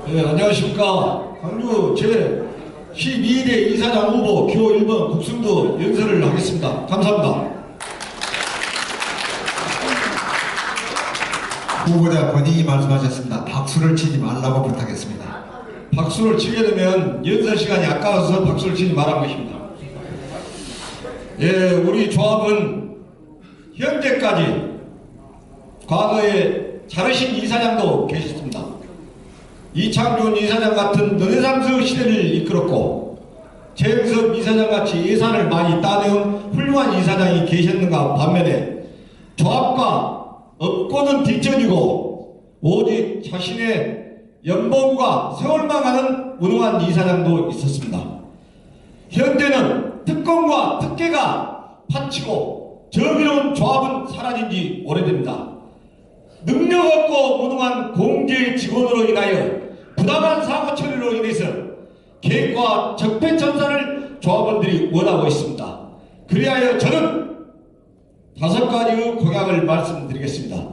네, 안녕하십니까. 광주 제12대 이사장 후보 기호 1번 국승도 연설을 하겠습니다. 감사합니다. 후보자 본인이 말씀하셨습니다. 박수를 치지 말라고 부탁했습니다. 박수를 치게 되면 연설 시간이 아까워서 박수를 치지 말한 것입니다. 예, 우리 조합은 현재까지 과거에 잘하신 이사장도 계셨습니다. 이창준 이사장 같은 르네상스 시대를 이끌었고 최영섭 이사장 같이 예산을 많이 따내온 훌륭한 이사장이 계셨는가 반면에 조합과 업고는 뒤처지고 오직 자신의 연봉과 세월만 가는 무능한 이사장도 있었습니다. 현재는 특권과 특혜가 파치고 정의로운 조합은 사라진 지 오래됩니다. 능력 없고 무능한 공제 직원으로 인하여 부당한 사고 처리로 인해서 계획과 적폐청산을 조합원들이 원하고 있습니다. 그리하여 저는 5가지의 공약을 말씀드리겠습니다.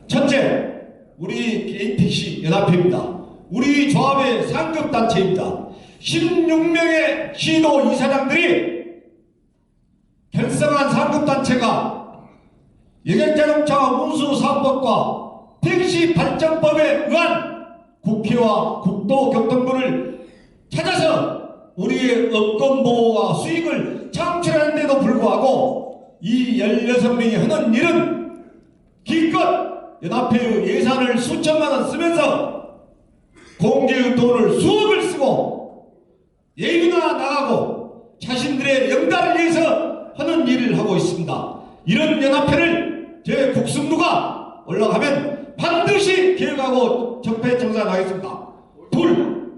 첫째, 우리 개인택시 연합회입니다. 우리 조합의 상급단체입니다. 16명의 시도 이사장들이 결성한 상급단체가 여객자동차 운수사업법과 택시발전법에 의한 국회와 국토교통부를 찾아서 우리의 업권보호와 수익을 창출하는 데도 불구하고 이 16명이 하는 일은 기껏 연합회의 예산을 수천만 원 쓰면서 공제의 돈을 수억을 쓰고 예비나 나가고 자신들의 영달을 위해서 하는 일을 하고 있습니다. 이런 연합회를 제 국승도가 올라가면 반드시 개혁하고 적폐청산하겠습니다. 둘,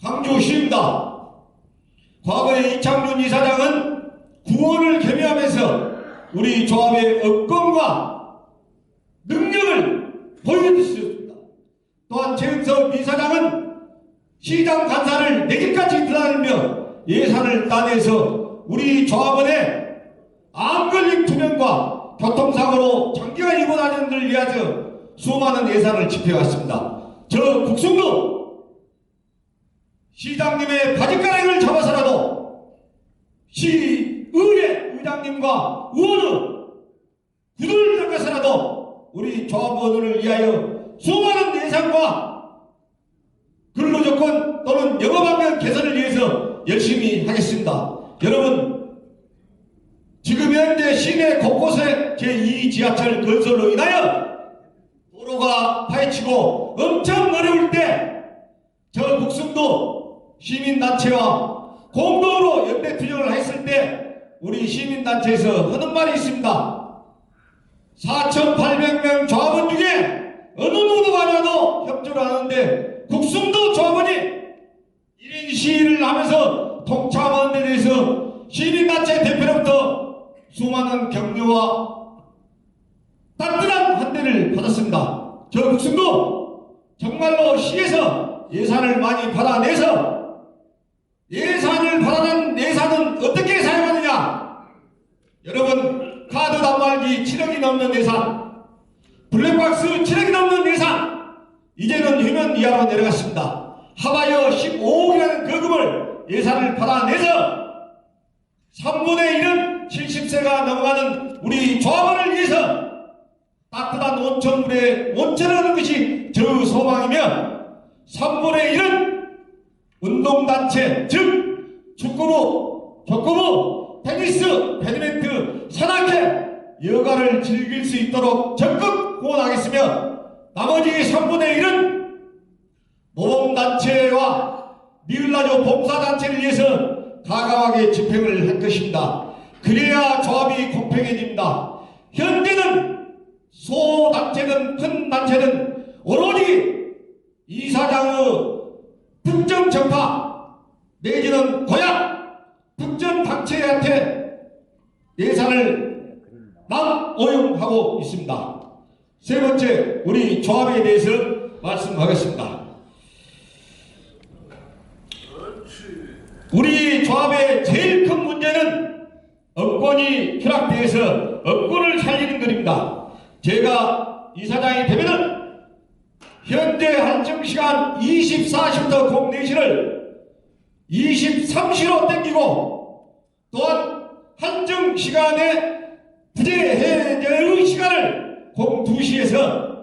광주시입니다. 과거에 이창준 이사장은 구원을 겸유하면서 우리 조합의 업권과 능력을 보여주셨습니다. 또한 최은석 이사장은 시장 간사를 4개까지 드러내며 예산을 따내서 우리 조합원의 암걸림 투명과 교통사고로 장기간 입원하는 분들을 위하여 수많은 예산을 집행했습니다. 저 국승도 시장님의 바지가랑이를 잡아서라도 시의회 의장님과 의원의 구두를 잡아서라도 우리 조합원을 위하여 수많은 예산과 근로조건 또는 영업환경 개선을 위해서 열심히 하겠습니다. 여러분, 지금 현재 시내 곳곳에 제2지하철 건설로 인하여 도로가 파헤치고 엄청 어려울 때 저 국승도 시민단체와 공동으로 연대투쟁을 했을 때 우리 시민단체에서 하는 말이 있습니다. 4,800명 조합원 중에 어느 누구가 나도 협조를 하는데 국승도 조합원이 1인 시위를 하면서 통참하는 데 대해서 시민단체 대표로부터 수많은 격려와 따뜻한 환대를 받았습니다. 저 국승도 정말로 시에서 예산을 많이 받아내서 예산을 받아낸 예산은 어떻게 사용하느냐? 여러분, 카드 단말기 7억이 넘는 예산, 블랙박스 7억이 넘는 예산, 이제는 휴면 이하로 내려갔습니다. 하바여 15억이라는 거금을 예산을 받아내서 3분의 1은 70세가 넘어가는 우리 조합원을 위해서 따뜻한 온천물에 온천하는 것이 저 소망이며 3분의 1은 운동단체, 즉 축구부, 족구부, 테니스, 배드민턴, 산악회, 여가를 즐길 수 있도록 적극 후원하겠으며 나머지 3분의 1은 모범단체와 미을라조 봉사단체를 위해서 가감하게 집행을 할 것입니다. 그래야 조합이 공평해집니다. 현재는 소단체든 큰 단체든 오로지 이사장의 특정 정파 내지는 고향 특정 단체한테 예산을 남오용하고 있습니다. 세 번째, 우리 조합에 대해서 말씀하겠습니다. 우리 조합의 제일 큰 문제는 업권이 추락돼서 업권을 살리는 것입니다. 제가 이사장이 되면은 현재 한정시간 24시부터 04시를 23시로 땡기고 또한 한정시간에 부재해제의 시간을 02시에서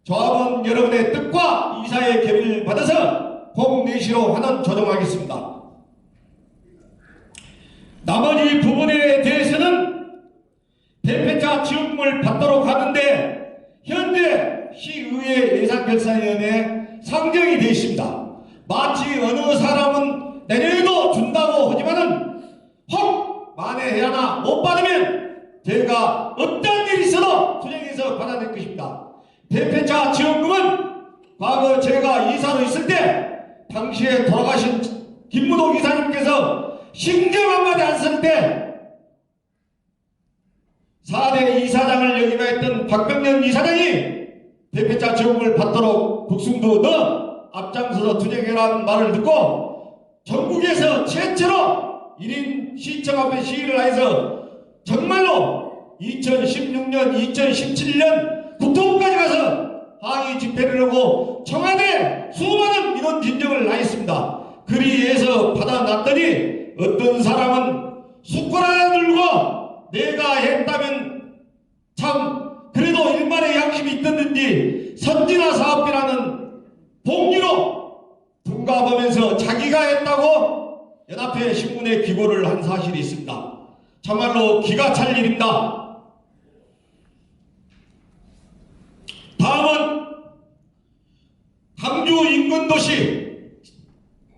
조합원 여러분의 뜻과 이사의 결의를 받아서 04시로 환원 조정하겠습니다. 나머지 부분에 대해서는 대표자 지원금을 받도록 하는데 현재 시의회 예산결산위원회에 상정이 되어 있습니다. 마치 어느 사람은 내년에도 준다고 하지만은 혹 만에 하나 못 받으면 제가 어떤 일이 있어도 투쟁해서 받아낼 것입니다. 대표자 지원금은 과거 제가 이사로 있을 때 당시에 돌아가신 김문옥 이사님께서 신경 한마디 안 쓸 때 4대 이사장을 역임했던 박병년 이사장이 대표자 지원금을 받도록 국승도 너 앞장서서 투쟁해라는 말을 듣고 전국에서 최초로 1인 시청 앞에 시위를 해서 정말로 2016년, 2017년 국토부까지 가서 항의 집회를 하고 청와대 수많은 민원 진정을 하였습니다. 그리해서 받아놨더니 어떤 사람은 숟가락 하나 들고 내가 했다면 참 그래도 일만의 양심이 있었는지 선진화 사업비라는 봉지로 둔갑하면서 자기가 했다고 연합회 신문에 기고를 한 사실이 있습니다. 참말로 기가 찰 일입니다. 다음은 강주 인근도시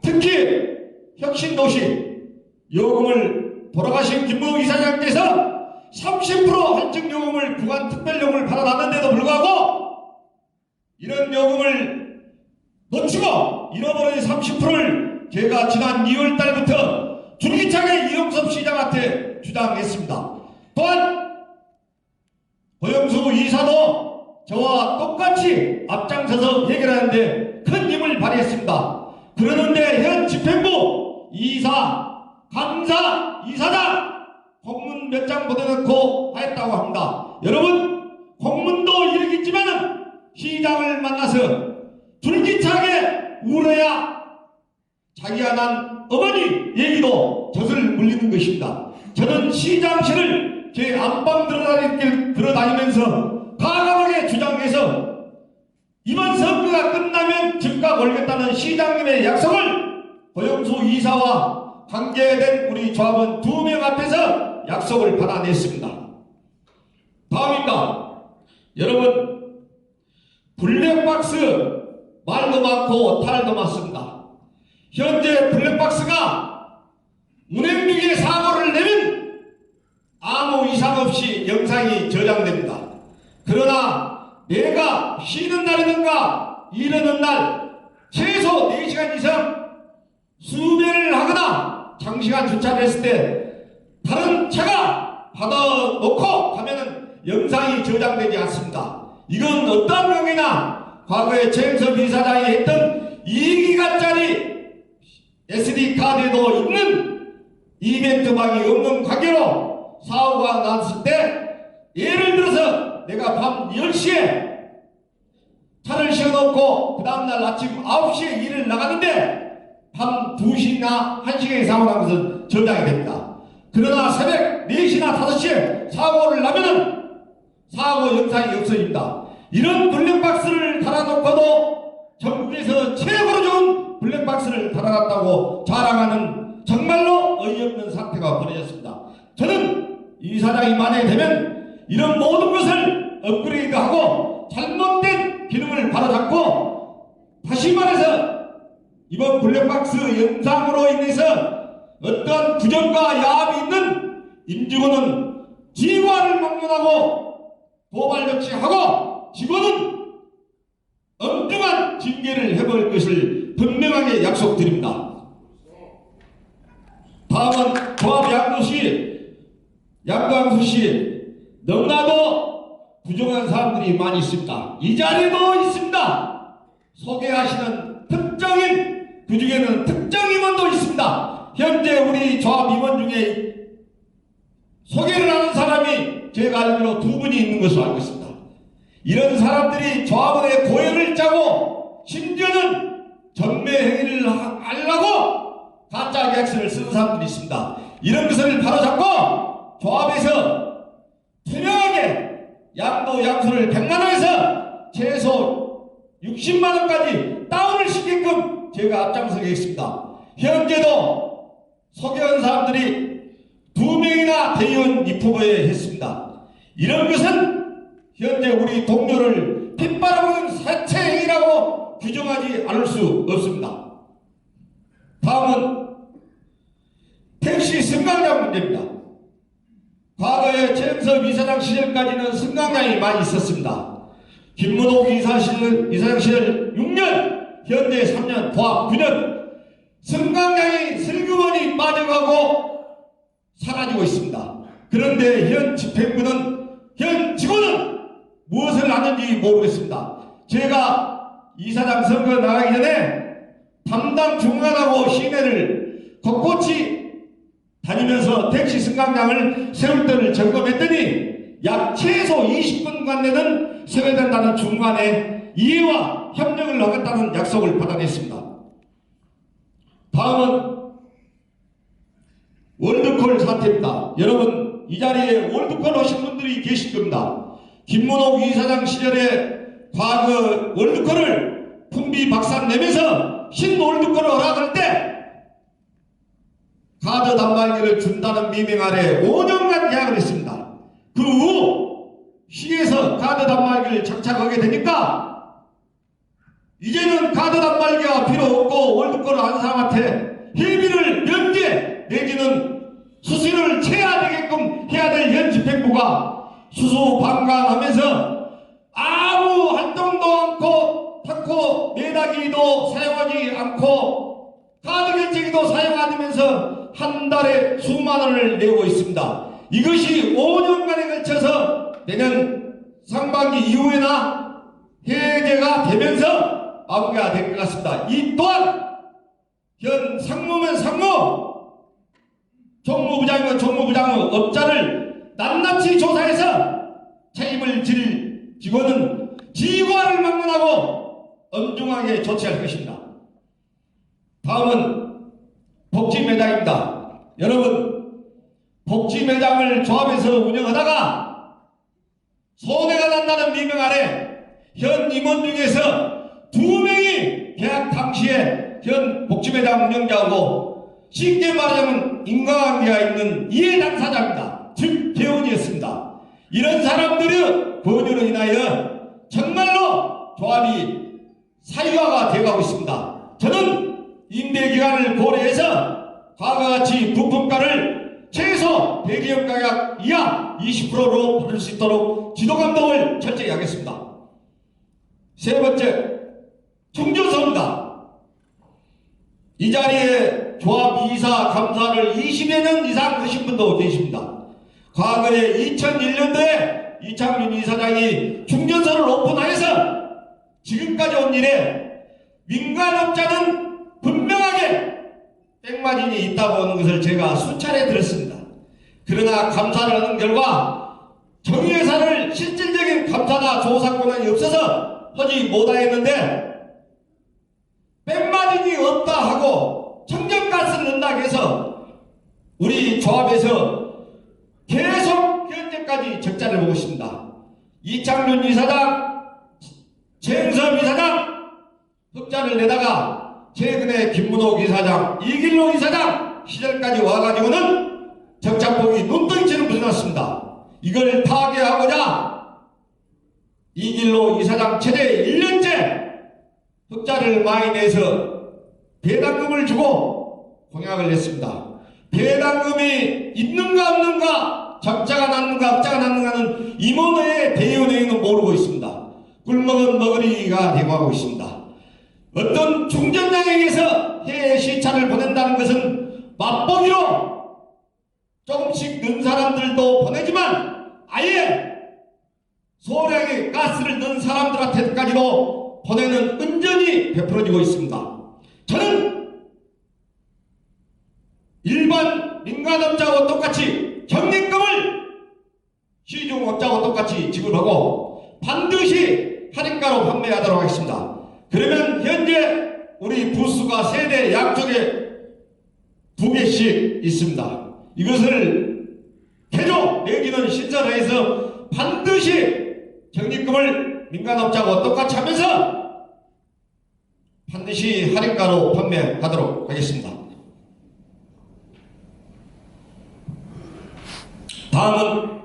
특히 혁신도시 요금을 돌아가신 김문옥 이사장께서 30% 할증 요금을 구간 특별요금을 받아놨는데도 불구하고 이런 요금을 놓치고 잃어버린 30%를 제가 지난 2월 달부터 줄기차게 이영섭 시장한테 주장했습니다. 또한 고영수 이사도 저와 똑같이 앞장서서 해결하는데 큰 힘을 발휘했습니다. 그러는데 현 집행부 이사, 감사, 이사장 공문 몇 장 보내놓고 하였다고 합니다. 여러분 공문도 이르겠지만은 시장을 만나서 줄기차게 울어야 자기가 난 어머니 얘기도 젖을 물리는 것입니다. 저는 시장실을 제 안방 들어다니면서 과감하게 주장해서 이번 선거가 끝나면 즉각 올겠다는 시장님의 약속을 고영수 이사와 관계된 우리 조합원 2명 앞에서 약속을 받아냈습니다. 다음입니다. 여러분 블랙박스 말도 많고 탈도 많습니다. 현재 블랙박스가 운행 중에 사고를 내면 아무 이상 없이 영상이 저장됩니다. 그러나 내가 쉬는 날이든가 일하는 날 최소 4시간 이상 수배를 하거나 장시간 주차를 했을 때 다른 차가 받아놓고 가면은 영상이 저장되지 않습니다. 이건 어떤 경우나 과거에 최영섭 이사장이 했던 2기가짜리 SD카드에도 있는 이벤트방이 없는 관계로 사고가 났을 때 예를 들어서 내가 밤 10시에 차를 세워놓고 그 다음날 아침 9시에 일을 나가는데 밤 2시나 1시에 사고 난 것은 저장이 됩니다. 그러나 새벽 4시나 5시에 사고를 나면은 사고 영상이 없어집니다. 이런 블랙박스를 달아놓고도 전국에서 최고로 좋은 블랙박스를 달아놨다고 자랑하는 정말로 어이없는 사태가 벌어졌습니다. 저는 이 사장이 만약에 되면 이런 모든 것을 업그레이드하고 잘못된 기능을 바로잡고 다시 말해서 이번 블랙박스 영상으로 인해서 어떤 부정과 야합이 있는 임직원은 지휘관을 막론하고 도발 조치하고 직원은 엄중한 징계를 해볼 것을 분명하게 약속드립니다. 다음은 조합 양도항수시 너무나도 부정한 사람들이 많이 있습니다. 이 자리에도 있습니다. 소개하시는 특정인, 그 중에는 특정 임원도 있습니다. 현재 우리 조합 임원 중에 소개를 하는 사람이 제가 알기로 2분이 있는 것으로 알고 있습니다. 이런 사람들이 조합원의 고열을 짜고 심지어는 전매 행위를 하려고 가짜 계약서를 쓰는 사람들이 있습니다. 이런 것을 바로잡고 조합에서 투명하게 양도 양수를 100만원에서 최소 60만원까지 다운을 시키게끔 제가 앞장서겠습니다. 현재도 소개한 사람들이 2명이나 대의원 입후보에 했습니다. 이런 것은 현재 우리 동료를 핏바라보는 사체 행위라고 규정하지 않을 수 없습니다. 다음은 택시 승강장 문제입니다. 과거에 최영섭 이사장 시절까지는 승강장이 많이 있었습니다. 김문옥 이사장 시절 6년, 현재 3년, 도합 9년 승강장이 슬그머니 빠져가고 사라지고 있습니다. 그런데 현 집행부는, 현 직원은 무엇을 하는지 모르겠습니다. 제가 이사장 선거 나가기 전에 담당 중간하고 시내를 곳곳이 다니면서 택시 승강장을 세울 때를 점검했더니 약 최소 20분간 내는 세워야 된다는 중간에 이해와 협력을 하겠다는 약속을 받아냈습니다. 다음은 월드콜 사태입니다. 여러분 이 자리에 월드콜 하신 분들이 계실 겁니다. 김문옥 이사장 시절에 과거 월드콜을 풍비박산 내면서 신월드콜을 허락할 때 카드 단말기를 준다는 미명 아래 5년간 계약을 했습니다. 그 후 시에서 카드 단말기를 장착하게 되니까 이제는 카드 단말기가 필요 없고 월드콜을 한 사람한테 회비를 면제 내지는 수수료를 체하되게끔 해야 될 현 집행부가 수수방관하면서 아무 활동도 않고 탁코 매다기도 사용하지 않고 카드 결제기도 사용하면서 한 달에 수만 원을 내고 있습니다. 이것이 5년간에 걸쳐서 내년 상반기 이후에나 해제가 되면서 마무리가 될 것 같습니다. 이 또한 현 상무면 상무, 정무부장이면 정무부장의 업자를 낱낱이 조사해서 책임을 질 직원은 지휘관을 막론하고 엄중하게 조치할 것입니다. 다음은 복지매장입니다. 여러분 복지매장을 조합에서 운영하다가 손해가 난다는 미명 아래 현 임원 중에서 2명이 계약 당시에 현 복지매장 운영자하고 쉽게 말하자면 인과관계가 있는 이해당사자입니다. 즉 개원이었습니다. 이런 사람들의 권유로 인하여 정말로 조합이 사유화가 되어가고 있습니다. 저는 임대기간을 고려해서 과거같이 부품가를 최소 대기업 가격 이하 20%로 받을 수 있도록 지도감독을 철저히 하겠습니다. 세 번째, 충전소입니다. 이 자리에 조합 이사 감사를 20여 년 이상 하신 분도 계십니다. 과거에 2001년도에 이창윤 이사장이 충전소를 오픈하여서 지금까지 온 일에 민간업자는 분명하게 땡마진이 있다고 하는 것을 제가 수차례 들었습니다. 그러나 감사를 하는 결과 정유회사를 실질적인 감사나 조사 권한이 없어서 하지 못하였는데 뺑마진이 없다 하고 청정가스를 넣는다고 해서 우리 조합에서 계속 현재까지 적자를 보고 있습니다. 이창윤 이사장, 최영섭 이사장 흑자를 내다가 최근에 김문옥 이사장, 이길로 이사장 시절까지 와가지고는 적자폭이 눈덩이처럼 불어났습니다. 이걸 타개하고자 이길로 이사장 최대 1년째 흑자를 많이 내서 배당금을 주고 공약을 냈습니다. 배당금이 있는가 없는가, 적자가 났는가 흑자가 났는가는 임원회의 대의원회의는 모르고 있습니다. 꿀먹은 먹으리가 되고 하고 있습니다. 어떤 중전장에게서 해외 시차를 보낸다는 것은 맛보기로 조금씩 넣은 사람들도 보내지만 아예 소량의 가스를 넣은 사람들한테까지도 보내는 은전이 베풀어지고 있습니다. 저는 일반 민간업자와 똑같이 적립금을 시중업자와 똑같이 지급하고 반드시 할인가로 판매하도록 하겠습니다. 그러면 현재 우리 부스가 세대 양쪽에 2개씩 있습니다. 이것을 개조 내기는 신설해서 반드시 적립금을 민간업자하고 똑같이 하면서 반드시 할인가로 판매하도록 하겠습니다. 다음은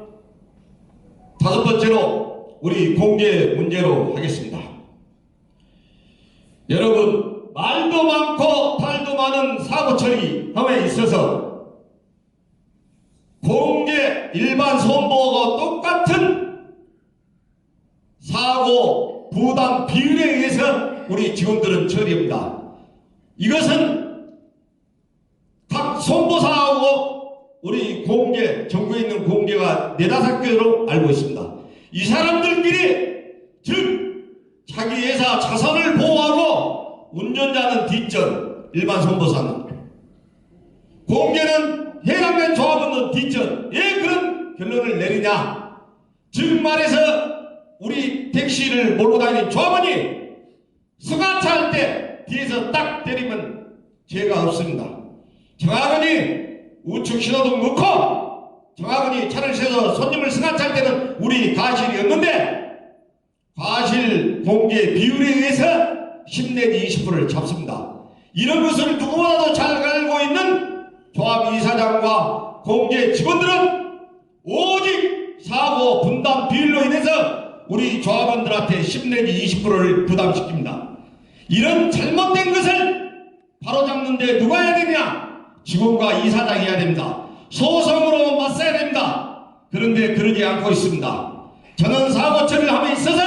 5번째로 우리 공개 문제로 하겠습니다. 여러분, 말도 많고 탈도 많은 사고 처리함에 있어서 공개 일반 손보호와 똑같은 사고 부담 비율에 의해서 우리 직원들은 처리합니다. 이것은 각 손보사하고 우리 공개, 전국에 있는 공개가 4-5개로 알고 있습니다. 이 사람들끼리 즉 자기 회사 자산을 보호하고 운전자는 뒷전, 일반 손보사는 공개는 해당된 조합원은 뒷전. 왜 그런 결론을 내리냐? 즉 말해서 우리 택시를 몰고 다니는 조합원이 승하차 할 때 뒤에서 딱 때리면 죄가 없습니다. 정확하니 우측 신호등 넣고 정확하니 차를 세워서 손님을 승하차 할 때는 우리 과실이 없는데 과실 공개 비율에 의해서 10 내지 20%를 잡습니다. 이런 것을 누구보다도 잘 알고 있는 조합 이사장과 공개 직원들은 오직 사고 분담 비율로 인해서 우리 조합원들한테 10 내지 20%를 부담시킵니다. 이런 잘못된 것을 바로잡는데 누가 해야 되냐? 직원과 이사장이 해야 됩니다. 소송으로 맞서야 됩니다. 그런데 그러지 않고 있습니다. 저는 사고 처리를 함에 있어서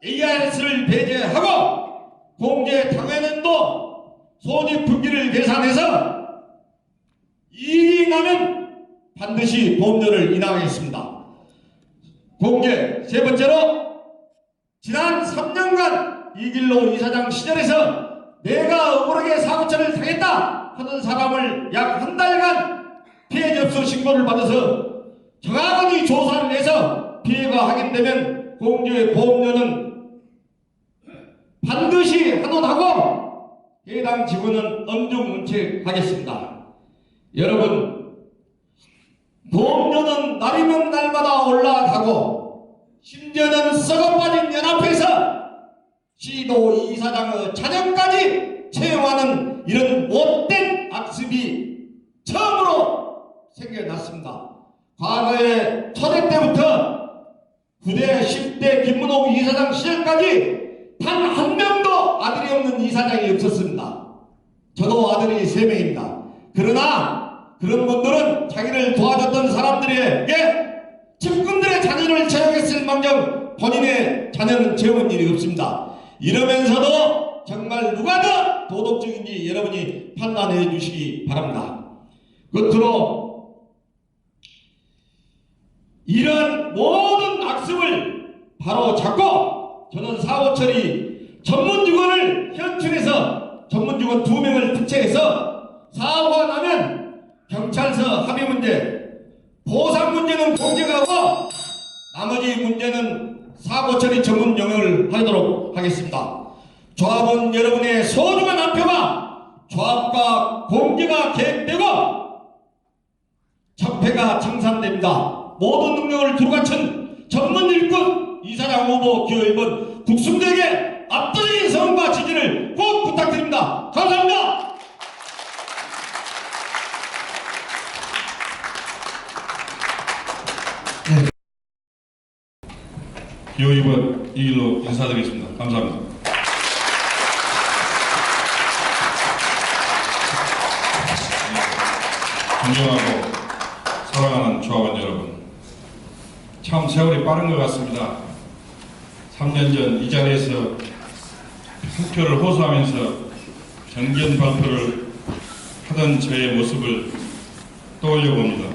ARS를 배제하고 공개 당해년도 손익 분기를 계산해서 이익이 나면 반드시 보험료를 인하하겠습니다. 공개 세 번째로 지난 3년간 이길로 이사장 시절에서 내가 억울하게 사고처리를 당했다 하는 사람을 약 한 달간 피해 접수 신고를 받아서 정확하게 조사를 해서 피해가 확인되면 공개 보험료는 반드시 환원하고 해당 직원은 엄중 문책하겠습니다. 여러분, 보험료는 날이면 날마다 올라가고 심지어는 썩어빠진 연합회에서 시도 이사장의 자녀까지 채용하는 이런 못된 악습이 처음으로 생겨났습니다. 과거에 초대 때부터 9대 10대 김문옥 이사장 시절까지 단 한 명도 아들이 없는 이사장이 없었습니다. 저도 아들이 3명입니다. 그러나 그런 분들은 자기를 도와줬던 사람들에게 측근들의 자녀를 채용했을 망정 본인의 자녀는 채용한 일이 없습니다. 이러면서도 정말 누가 더 도덕적인지 여러분이 판단해 주시기 바랍니다. 끝으로 이런 모든 악습을 바로 잡고 저는 사고 처리 전문 직원을 현충해서 전문 직원 2명을 특채해서 사고가 나면 경찰서 합의 문제, 보상 문제는 공개하고 나머지 문제는 사고 처리 전문 영역을 하도록 하겠습니다. 조합원 여러분의 소중한 한 표가 조합과 공개가 계획되고 적폐가 청산됩니다. 모든 능력을 두루갖춘 전문 일꾼 이사장 후보 기호 1번 국승대에게 압도적인 성과 지지를 꼭 부탁드립니다. 감사합니다. 기호 2번 이 길로 인사드리겠습니다. 감사합니다. 존경하고 사랑하는 조합원 여러분, 참 세월이 빠른 것 같습니다. 3년 전 이 자리에서 한 표를 호소하면서 정견 발표를 하던 저의 모습을 떠올려 봅니다.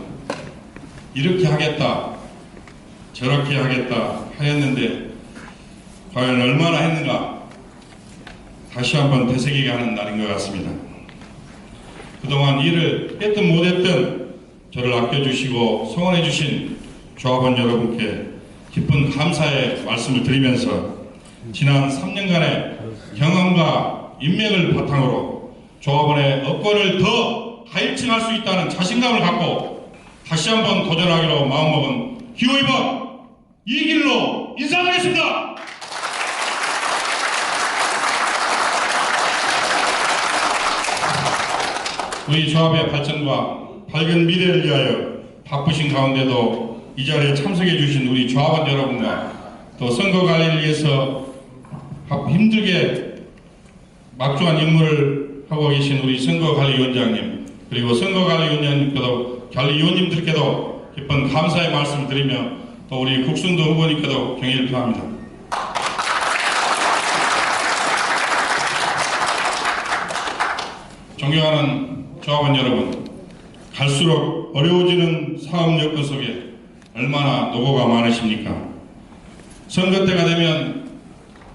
이렇게 하겠다, 저렇게 하겠다 하였는데 과연 얼마나 했는가 다시 한번 되새기게 하는 날인 것 같습니다. 그동안 일을 했든 못했든 저를 아껴주시고 성원해주신 조합원 여러분께 깊은 감사의 말씀을 드리면서 지난 3년간의 경험과 인맥을 바탕으로 조합원의 업권을 더 가일층할 수 있다는 자신감을 갖고 다시 한번 도전하기로 마음먹은 기호이번 이길로 인사드리겠습니다. 우리 조합의 발전과 밝은 미래를 위하여 바쁘신 가운데도 이 자리에 참석해 주신 우리 조합원 여러분과 또 선거 관리를 위해서 힘들게 막중한 임무를 하고 계신 우리 선거관리위원장님 그리고 관리위원님들께도 깊은 감사의 말씀을 드리며 또 우리 국순도 후보님께도 경의를 표합니다. 존경하는 조합원 여러분, 갈수록 어려워지는 사업 여건 속에 얼마나 노고가 많으십니까? 선거 때가 되면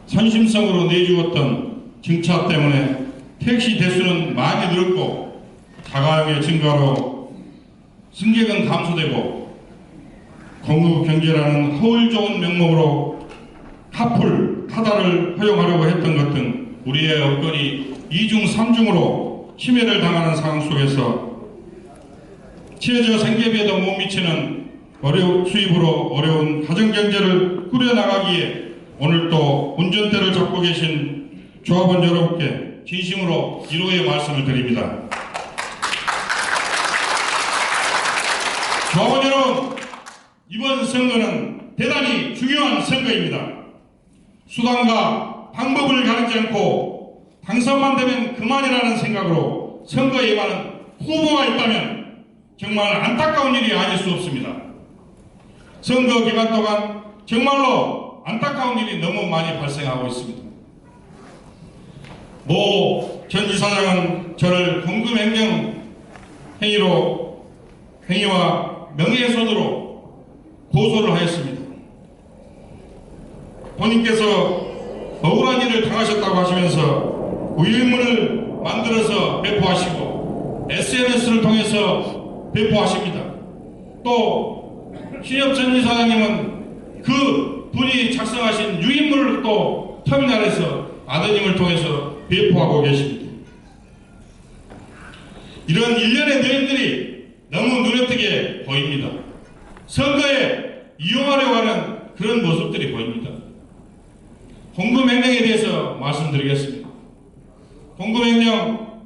선심성으로 내주었던 증차 때문에 택시 대수는 많이 늘었고 자가용의 증가로 승객은 감소되고 공급 경제라는 허울 좋은 명목으로 카풀, 타다를 허용하려고 했던 것 등 우리의 여건이 2중 3중으로 침해를 당하는 상황 속에서 취해져 생계비에도 못 미치는 수입으로 어려운 가정경제를 꾸려나가기에 오늘 또 운전대를 잡고 계신 조합원 여러분께 진심으로 위로의 말씀을 드립니다. 조합원 여러분, 이번 선거는 대단히 중요한 선거입니다. 수단과 방법을 가리지 않고 당선만 되면 그만이라는 생각으로 선거에 임하는 후보가 있다면 정말 안타까운 일이 아닐 수 없습니다. 선거 기간 동안 정말로 안타까운 일이 너무 많이 발생하고 있습니다. 모 전 이사장은 저를 공금횡령 행위와 명예훼손으로 고소를 하였습니다. 본인께서 억울한 일을 당하셨다고 하시면서 의문을 만들어서 배포하시고 SNS를 통해서 배포하십니다. 또 신엽 전 이사장님은 그 분이 작성하신 유인물을 또 터미널에서 아드님을 통해서 배포하고 계십니다. 이런 일련의 내용들이 너무 눈에 띄게 보입니다. 선거에 이용하려고 하는 그런 모습들이 보입니다. 공금횡령에 대해서 말씀드리겠습니다. 공금횡령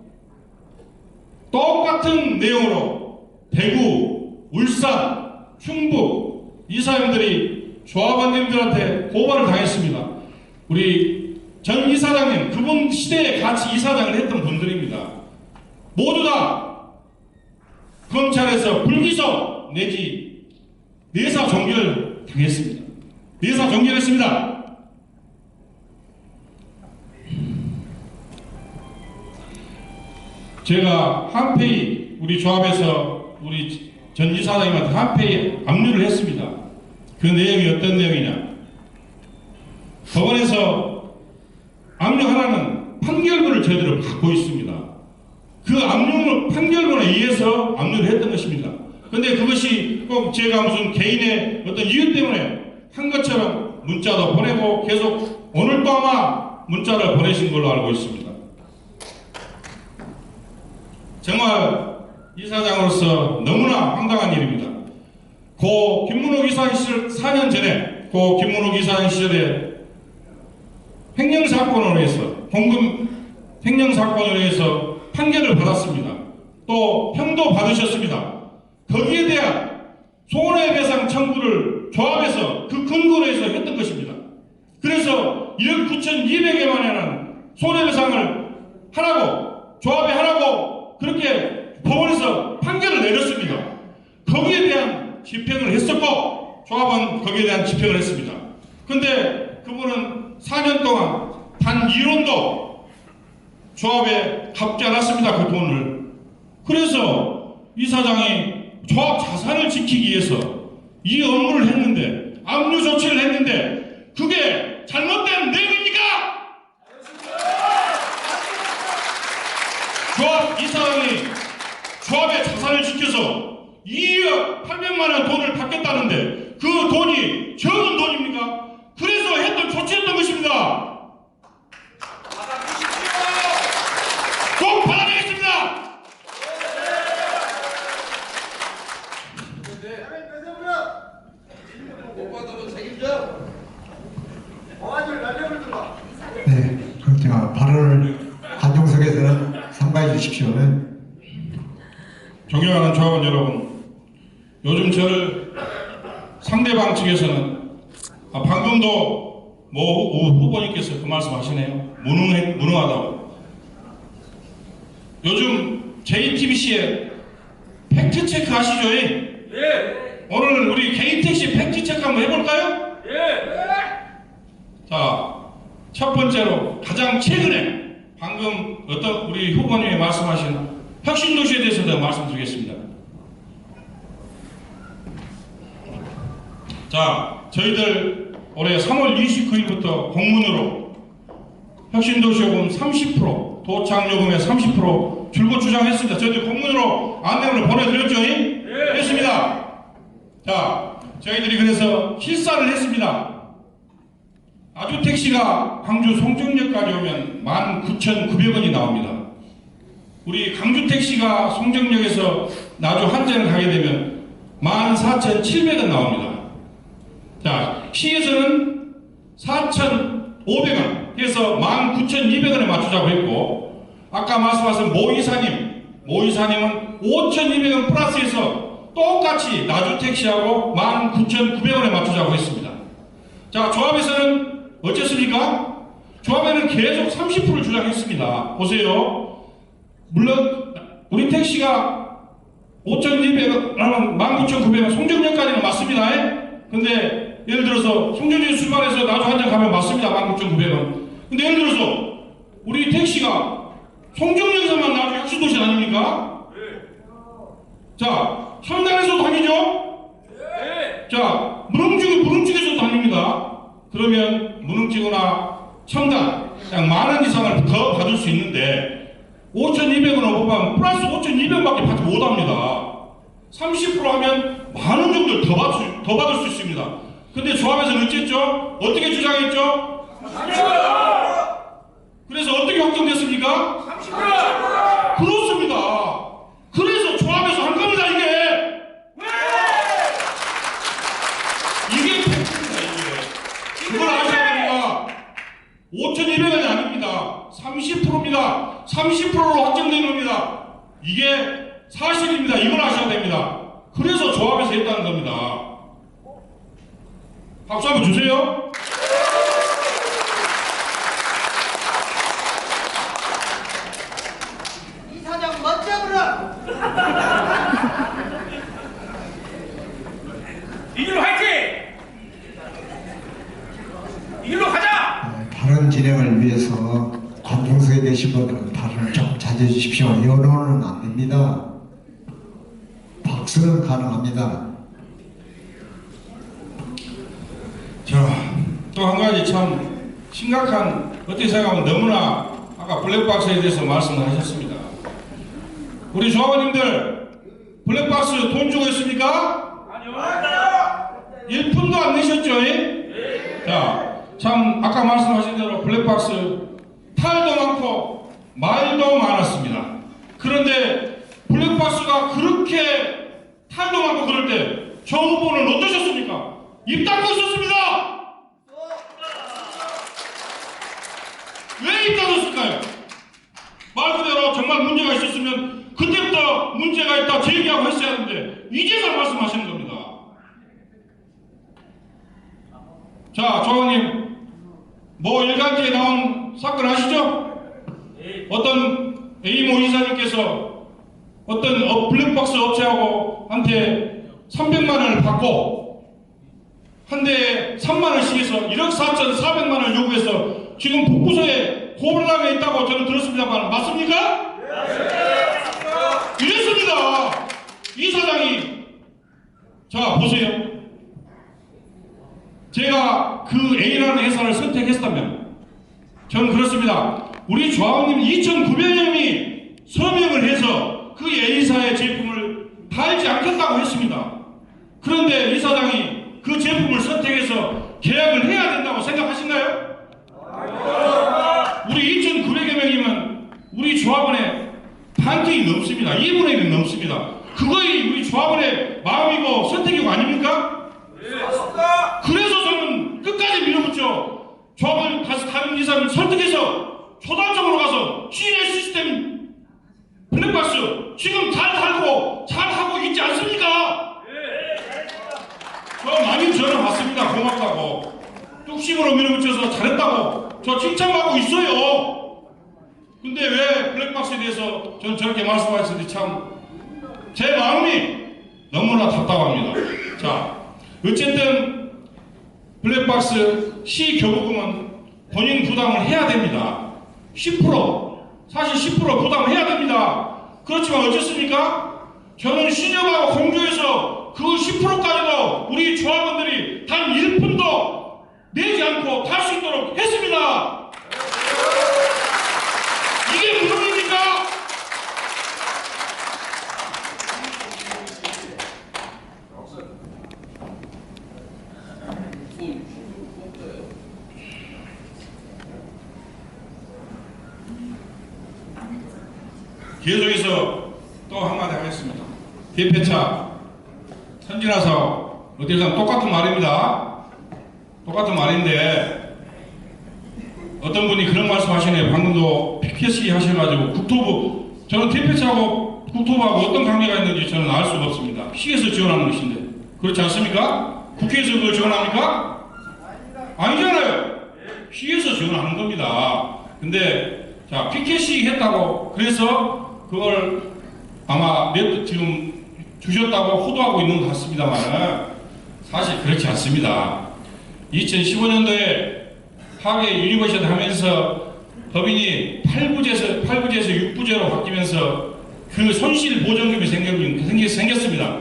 똑같은 내용으로 대구, 울산, 충북 이 사람들이 조합원님들한테 고발을 당했습니다. 우리 전 이사장님, 그분 시대에 같이 이사장을 했던 분들입니다. 모두 다 검찰에서 불기소 내지 내사 종결 당했습니다. 내사 종결했습니다. 제가 한페이 우리 조합에서 우리 전 이사장님한테 한페이 압류를 했습니다. 그 내용이 어떤 내용이냐? 법원에서 압류하라는 판결문을 저희들은 받고 있습니다. 그 판결문에 의해서 압류를 했던 것입니다. 그런데 그것이 꼭 제가 무슨 개인의 어떤 이유 때문에 한 것처럼 문자도 보내고 계속 오늘도 아마 문자를 보내신 걸로 알고 있습니다. 정말 이사장으로서 너무나 황당한 일입니다. 고 김문옥 이사장 시절 4년 전에 고 김문옥 이사장 시절에 횡령사건으로 해서 공금 횡령사건으로 해서 판결을 받았습니다. 또 형도 받으셨습니다. 거기에 대한 손해배상 청구를 조합에서 그 근거로 해서 했던 것입니다. 그래서 1억 9,200여만 원이라는 손해배상을 하라고 조합에 하라고 그렇게 법원에서 판결을 내렸습니다. 거기에 대한 집행을 했었고 조합은 거기에 대한 집행을 했습니다. 근데 그분은 4년 동안 단 1원도 조합에 갚지 않았습니다. 그 돈을. 그래서 이사장이 조합 자산을 지키기 위해서 이 업무를 했는데 압류 조치를 했는데 그게 잘못된 내용입니까? 조합 이사장이 조합의 자산을 지켜서 2억 800만 원 돈을 받겠다는데 그 돈이 적은 돈이 네, 그럼 제가 발언을 관중석에서는 삼가해 주십시오. 존경하는 조합원 여러분, 요즘 저를 상대방 측에서는 방금도 모 후보님께서 그 말씀하시네요. 무능하다고. 요즘 JTBC에 팩트 체크 하시죠? 예. 오늘 우리 개인 택시 팩트 체크 한번 해볼까요? 예. 자, 첫 번째로 가장 최근에 방금 어떤 우리 후보님이 말씀하신 혁신도시에 대해서 말씀드리겠습니다. 자, 저희들 올해 3월 29일부터 공문으로 혁신도시요금 30%, 도착요금의 30% 줄곧 주장했습니다. 저희들 공문으로 안내문을 보내드렸죠? 예. 했습니다. 자, 저희들이 그래서 실사를 했습니다. 나주 택시가 광주 송정역까지 오면 19,900원이 나옵니다. 우리 강주 택시가 송정역에서 나주 한전을 가게 되면 14,700원 나옵니다. 자, 시에서는 4,500원 해서 19,200원에 맞추자고 했고, 아까 말씀하신 모이사님은 5,200원 플러스해서 똑같이 나주 택시하고 19,900원에 맞추자고 했습니다. 자, 조합에서는 어쨌습니까? 조합에는 계속 30%를 주장했습니다. 보세요. 물론 우리 택시가 5,200원, 19,900원 송정역까지는 맞습니다. 근데 예를 들어서 송정역 출발해서 나주 한정 가면 맞습니다. 19,900원. 근데 예를 들어서 우리 택시가 송정역에서만 나주 혁신도시 아닙니까? 자, 청담에서도 다니죠? 자, 무릉쪽에서도 다닙니다. 그러면 무능지구나 첨단 그냥 10,000원 이상을 더 받을 수 있는데 5,200원 오버하면 플러스 5,200원밖에 받지 못합니다. 30% 하면 10,000원 정도를 더 받을 수 있습니다. 근데 조합에서는 어쨌죠? 어떻게 주장했죠? 30%! 그래서 어떻게 확정됐습니까? 30%! 그렇습니다. 그래서 조합에서 한 겁니다, 이게! 이게 팩트입니다, 이게. 그걸 아셔야 됩니다. 5,200원이 아닙니다. 30%입니다. 30%로 확정된 겁니다. 이게 사실입니다. 이걸 아셔야 됩니다. 그래서 조합에서 했다는 겁니다. 박수 한번 주세요. 이 사장 멋져보라. 이길로 화이팅! 이길로 가자! 발언 진행을 위해서 관중석에 계신 분들은 발언을 좀 자제해 주십시오. 연호는 안 됩니다. 박수는 가능합니다. 자, 또 한 가지 참 심각한, 어떻게 생각하면 너무나 아까 블랙박스에 대해서 말씀을 하셨습니다. 우리 조합원님들 블랙박스 돈 주고 있습니까? 아니요. 1푼도 안 내셨죠? 네. 자, 참 아까 말씀하신 대로 블랙박스 탈도 많고 말도 많았습니다. 그런데 블랙박스가 그렇게 탈도 많고 그럴 때 저 후보는 어떠셨습니까? 입 닫고 있었습니다. 왜 입 닫았을까요? 말 그대로 정말 문제가 있었으면 그때부터 문제가 있다 제기하고 했어야 하는데 이제서 말씀하시는 겁니다. 자, 조원님, 뭐 일간지에 나온 사건 아시죠? 어떤 A모 이사님께서 어떤 블랙박스 업체하고 한테 300만 원을 받고 한 대에 3만 원씩 해서 1억 4,400만 원을 요구해서 지금 북부서에 고발당해 있다고 저는 들었습니다만 맞습니까? 네. 이랬습니다. 이 사장이. 자, 보세요. 제가 그 A라는 회사를 선택했다면 저는 그렇습니다. 우리 조합원님 2,900명이 서명을 해서 그 A사의 제품을 팔지 않겠다고 했습니다. 그런데 이 사장이 그 제품을 선택해서 계약을 해야 된다고 생각하신가요? 우리 2,900여 명이면 우리 조합원의 반띵이 넘습니다. 2분의 1이 넘습니다. 그거이 우리 조합원의 마음이고 선택이고 아닙니까? 네, 맞습니다. 고맙다고, 뚝심으로 밀어붙여서 잘했다고 저 칭찬받고 있어요. 근데 왜 블랙박스에 대해서 전 저렇게 말씀하셨는지 참 제 마음이 너무나 답답합니다. 자, 어쨌든 블랙박스 시 교부금은 본인 부담을 해야 됩니다. 10%, 사실 10% 부담해야 됩니다. 그렇지만 어쨌습니까? 저는 신협하고 공조해서 그 10%까지도 우리 조합원들이 단 1푼도 내지 않고 갈 수 있도록 했습니다. 이게 무능입니까? 계속해서 또 한마디 하겠습니다. 대폐차 선진화사업 어디서 똑같은 말입니다. 똑같은 말인데 어떤 분이 그런 말씀 하시네요. 방금도 PKC 하셔가지고 국토부, 저는 대폐차하고 국토부하고 어떤 관계가 있는지 저는 알 수가 없습니다. 시에서 지원하는 것인데 그렇지 않습니까? 국회에서 그걸 지원합니까? 아니잖아요. 시에서 지원하는 겁니다. 근데 자, PKC 했다고 그래서 그걸 아마 지금 주셨다고 호도하고 있는 것 같습니다만 사실 그렇지 않습니다. 2015년도에 하계 유니버시티 하면서 법인이 8부제에서 6부제로 바뀌면서 그 손실 보전금이 생겼습니다.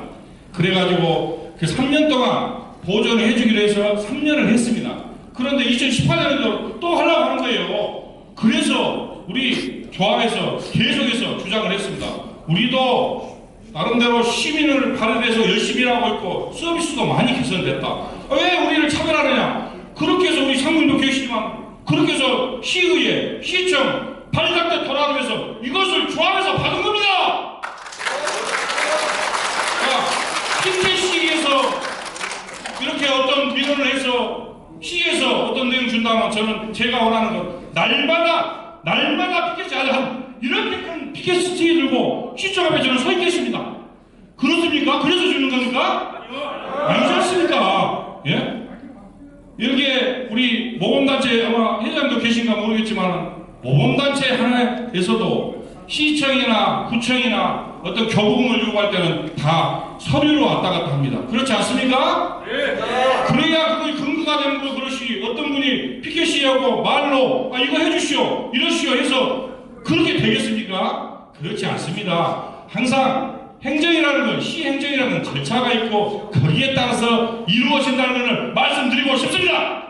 그래가지고 그 3년 동안 보전을 해주기로 해서 3년을 했습니다. 그런데 2018년에도 또 하려고 하는 거예요. 그래서 우리 조합에서 계속해서 주장을 했습니다. 우리도 나름대로 시민을 발휘해서 열심히 일하고 있고 서비스도 많이 개선됐다. 왜 우리를 차별하느냐? 그렇게 해서 우리 상무님도 계시지만 그렇게 해서 시의회, 시청, 발각대 돌아가면서 이것을 조합에서 받은 겁니다. 자, PKC에서 이렇게 어떤 민원을 해서 시에서 어떤 내용 준다면 저는 제가 원하는 건 날마다 PKC 하자. 이렇게 큰 PKC 들고 시청 앞에 저는 서 있겠습니다. 그렇습니까? 그래서 주는 겁니까? 아니지 않습니까? 예? 여기에 우리 모범단체 아마 회장도 계신가 모르겠지만 모범단체 하나에서도 시청이나 구청이나 어떤 교부금을 요구할 때는 다 서류로 왔다 갔다 합니다. 그렇지 않습니까? 그래야 그게 근거가 되는 거. 그렇지 어떤 분이 PKC하고 말로 이거 해주시오 이러시오 해서 그렇게 되겠습니까? 그렇지 않습니다. 항상 행정이라는 건 시행정이라는 건 절차가 있고 거기에 따라서 이루어진다는 것을 말씀드리고 싶습니다.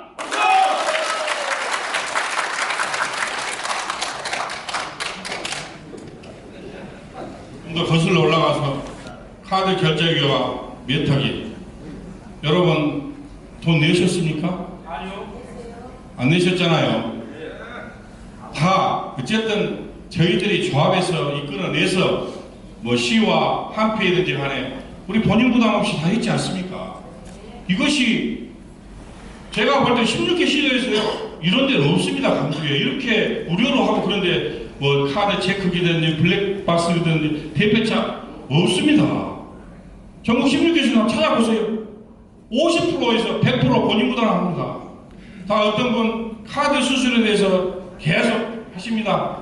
좀 더 거슬러 올라가서 카드 결제기와 메타기 여러분 돈 내셨습니까? 아니요. 안 내셨잖아요. 다 어쨌든 저희들이 조합에서 이끌어내서 뭐 시와 한피이든지 간에 우리 본인 부담 없이 다 했지 않습니까? 이것이 제가 볼 때 16개 시도에서요 이런 데는 없습니다. 강주에 이렇게 무료로 하고 그런데 뭐 카드 체크기든지 블랙박스든지 대폐차 없습니다. 전국 16개 시도 찾아보세요. 50%에서 100% 본인 부담합니다. 다 어떤 분 카드 수수료에 대해서 계속 하십니다.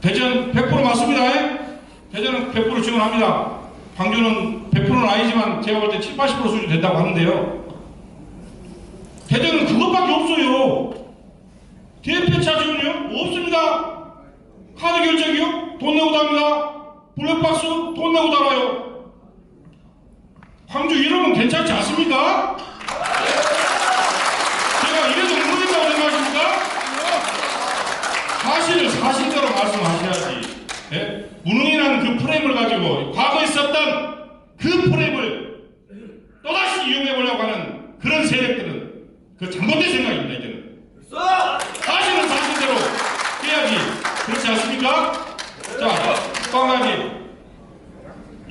대전 100% 맞습니다. 대전은 100% 지원합니다. 광주는 100%는 아니지만 제가 볼 때 70, 80% 수준 된다고 하는데요. 대전은 그것밖에 없어요. 대폐차 지원이요? 없습니다. 카드 결제기요? 돈 내고 답니다. 블랙박스 돈 내고 달아요. 광주 이러면 괜찮지 않습니까? 제가 이래도 무능이라고 생각하십니까? 사실을 사실대로 말씀하셔야지. 예? 무능이라는 그 프레임을 가지고 과거에 있었던 그 프레임을 또다시 이용해보려고 하는 그런 세력들은 그 잘못된 생각입니다. 이제는 사실은 사실대로 해야지. 그렇지 않습니까? 자, 또 한 가지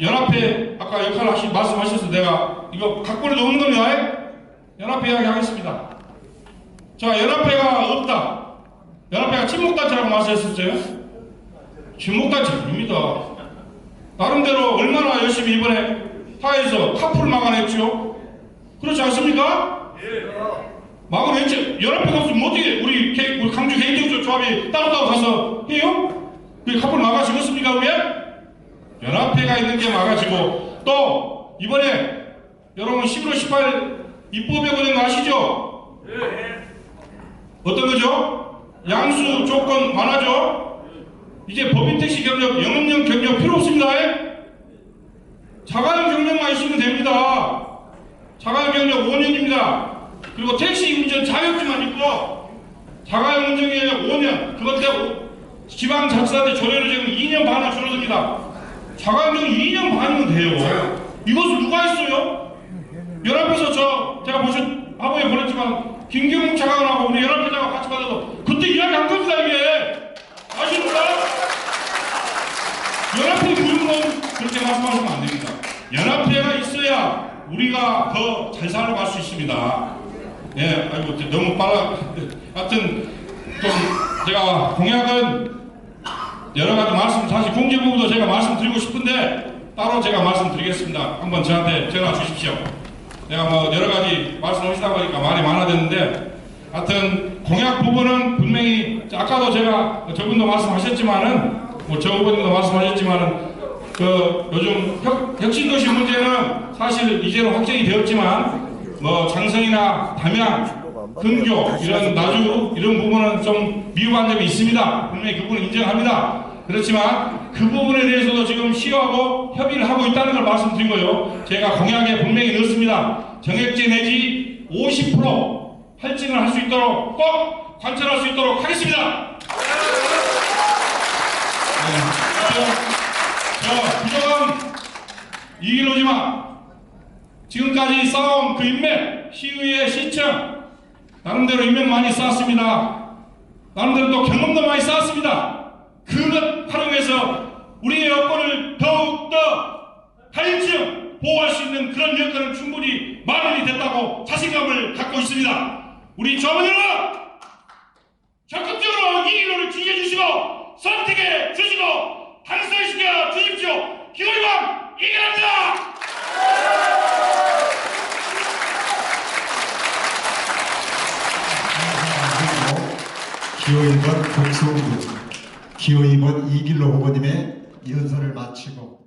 연합회 아까 역할 말씀하셔서 내가 이거 각본에도 없는 겁니다. 연합회 이야기 하겠습니다. 자, 연합회가 없다. 연합회가 친목단체라고 말씀하셨어요. 친목단체 아닙니다. 나름대로 얼마나 열심히 이번에 타에서 카풀 막아냈죠. 그렇지 않습니까? 막은 왜 연합회가 없으면 어떻게 우리 강주 개인정서 조합이 따로따로 가서 해요? 그 합을 막아지겠습니까 그게? 연합회가 있는 게 막아지고 또 이번에 여러분 11월 18일 입법에 걸린 거 아시죠? 어떤 거죠? 양수 조건 완화죠? 이제 법인택시 경력, 영업용 경력 필요 없습니다. 자가용 경력만 있으면 됩니다. 자가용 경력 5년입니다. 그리고 택시 운전 자격증만 있고 자가용 운전 경력 5년 그것 때문에 지방자치단체 조례로 지금 2년 반을 줄어듭니다. 자가용 경력 2년 반이면 돼요. 이것을 누가 했어요? 연합에서 제가 화보에 보냈지만 김경욱 차관하고 우리 연합회장하고 같이 받아서 그때 이야기한 겁니다. 이게 아십니까? 연합회 교육은 그렇게 말씀하시면 안 됩니다. 연합회가 있어야 우리가 더 잘 살아갈 수 있습니다. 예, 아이고 너무 빨라. 하여튼 좀 제가 공약은 여러 가지 사실 공제부분도 제가 말씀드리고 싶은데 따로 제가 말씀드리겠습니다. 한번 저한테 전화 주십시오. 내가 뭐 여러 가지 말씀하시다 보니까 말이 많아졌는데 하여튼 공약 부분은 분명히 아까도 제가 저분도 말씀하셨지만은 저 후보님도 말씀하셨지만은 그 요즘 혁신도시 문제는 사실 이제는 확정이 되었지만 뭐 장성이나 담양, 근교 이런 나주 이런 부분은 좀 미흡한 점이 있습니다. 분명히 그 부분은 인정합니다. 그렇지만 그 부분에 대해서도 지금 시의하고 협의를 하고 있다는 걸 말씀드리고요. 제가 공약에 분명히 넣습니다. 정액제 내지 50% 할증을 할 수 있도록 꼭 관철할 수 있도록 하겠습니다. 부족함 이 길로 오지마. 지금까지 쌓아온 그 인맥, 시의회, 시청 나름대로 인맥 많이 쌓았습니다. 나름대로 또 경험도 많이 쌓았습니다. 그것 활용해서 우리의 여건을 더욱더 할증 보호할 수 있는 그런 여건은 충분히 마련이 됐다고 자신감을 갖고 있습니다. 우리 조합원 여러분 적극적으로 이 일로를 지지해주시고 선택해 주시고 당선시켜 주십시오. 기호이왕 이겨냅니다. 기호 1번 국수홍 기호 2번 이길로 후보님의 연설을 마치고